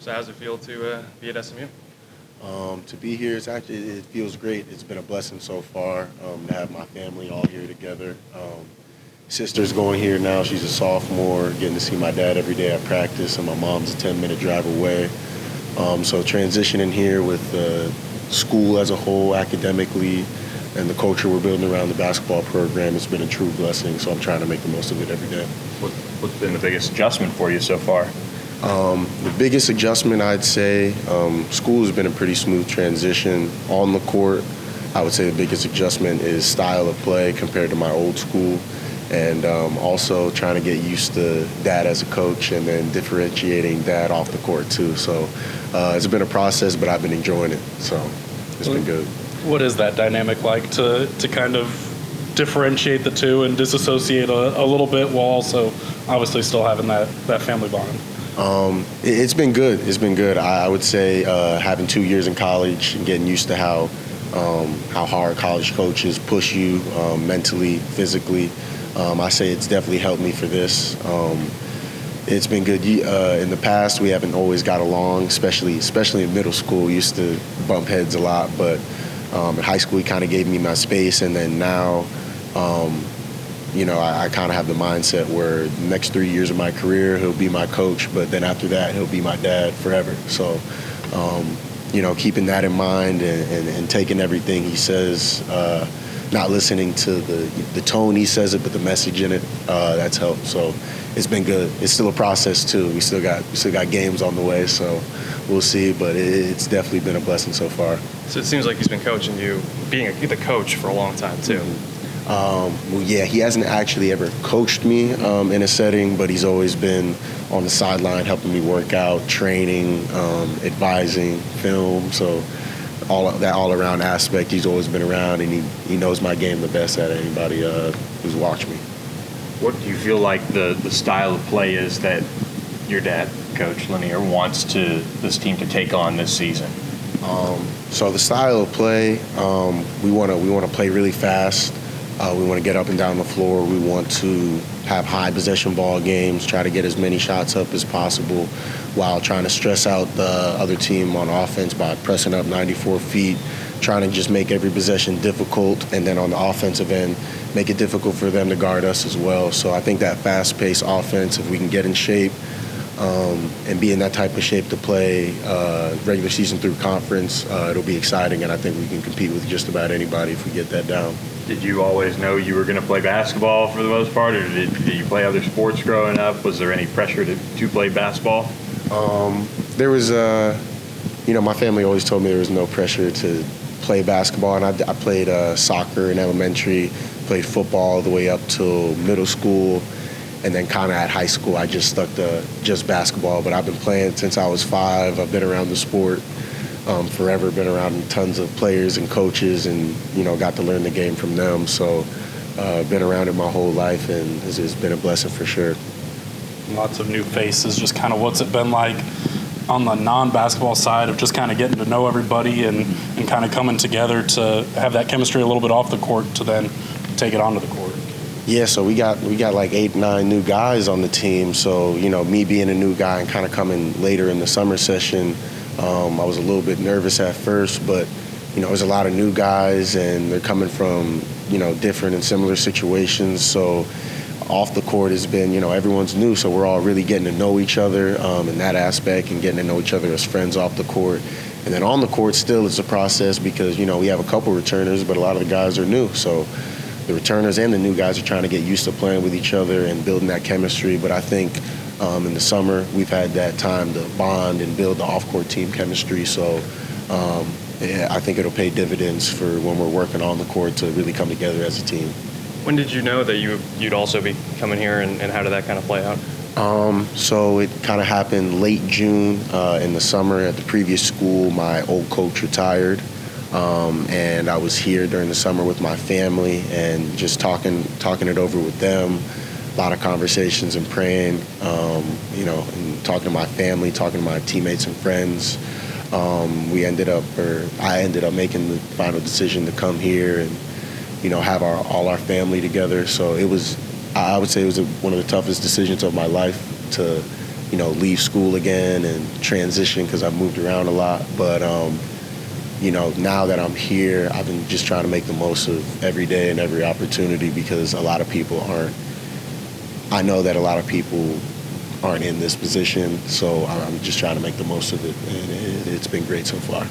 So how's it feel to be at SMU? To be here, it feels great. It's been a blessing so far to have my family all here together. Sister's going here now. She's a sophomore, getting to see my dad every day at practice, and my mom's a 10-minute drive away. So transitioning here with school as a whole, academically, and the culture we're building around the basketball program, it's been a true blessing. So I'm trying to make the most of it every day. What's been the biggest adjustment for you so far? The biggest adjustment, I'd say, school has been a pretty smooth transition. On the court, I would say the biggest adjustment is style of play compared to my old school, and also trying to get used to Dad as a coach and then differentiating Dad off the court too. So it's been a process, but I've been enjoying it, so it's been good. What is that dynamic like to kind of differentiate the two and disassociate a little bit while also obviously still having that family bond? It's been good. It's been good. I would say having 2 years in college and getting used to how hard college coaches push you mentally, physically. I say it's definitely helped me for this. It's been good. In the past, we haven't always got along, especially in middle school. We used to bump heads a lot, but in high school, he kind of gave me my space, and then now, I kind of have the mindset where the next 3 years of my career, he'll be my coach, but then after that, he'll be my dad forever. So, keeping that in mind and taking everything he says, not listening to the tone he says it, but the message in it, that's helped. So it's been good. It's still a process too. We still got games on the way, so we'll see. But it's definitely been a blessing so far. So it seems like he's been coaching you, being the coach for a long time too. Well, yeah, he hasn't actually ever coached me in a setting, but he's always been on the sideline helping me work out, training, advising, film. So all around aspect, he's always been around, and he knows my game the best out of anybody who's watched me. What do you feel like the style of play is that your dad, Coach Lanier, wants this team to take on this season? So the style of play, we want to play really fast. We want to get up and down the floor. We want to have high possession ball games, try to get as many shots up as possible while trying to stress out the other team on offense by pressing up 94 feet, trying to just make every possession difficult, and then on the offensive end, make it difficult for them to guard us as well. So I think that fast-paced offense, if we can get in shape and be in that type of shape to play regular season through conference, it'll be exciting, and I think we can compete with just about anybody if we get that down. Did you always know you were going to play basketball for the most part, or did you play other sports growing up? Was there any pressure to play basketball? There was, my family always told me there was no pressure to play basketball, and I played soccer in elementary, played football all the way up till middle school, and then kind of at high school I just stuck to just basketball. But I've been playing since I was 5. I've been around the sport forever, been around tons of players and coaches, and got to learn the game from them. So been around it my whole life, and it's been a blessing for sure. Lots of new faces. Just kind of what's it been like on the non-basketball side of just kind of getting to know everybody and kind of coming together to have that chemistry a little bit off the court to then take it onto the court? Yeah, so we got like 8, 9 new guys on the team. So me being a new guy and kind of coming later in the summer session, I was a little bit nervous at first, but there's a lot of new guys and they're coming from different and similar situations. So off the court has been everyone's new, so we're all really getting to know each other in that aspect and getting to know each other as friends off the court. And then on the court still it's a process because we have a couple returners, but a lot of the guys are new. So the returners and the new guys are trying to get used to playing with each other and building that chemistry. But I think in the summer we've had that time to bond and build the off-court team chemistry. So I think it'll pay dividends for when we're working on the court to really come together as a team. When did you know that you'd also be coming here, and how did that kind of play out? So it kind of happened late June in the summer. At the previous school, my old coach retired. And I was here during the summer with my family and just talking it over with them. A lot of conversations and praying, and talking to my family, talking to my teammates and friends. I ended up making the final decision to come here and, have all our family together. So I would say it was one of the toughest decisions of my life to leave school again and transition because I've moved around a lot. But, now that I'm here, I've been just trying to make the most of every day and every opportunity because a lot of people aren't. I know that a lot of people aren't in this position, so I'm just trying to make the most of it, and it's been great so far.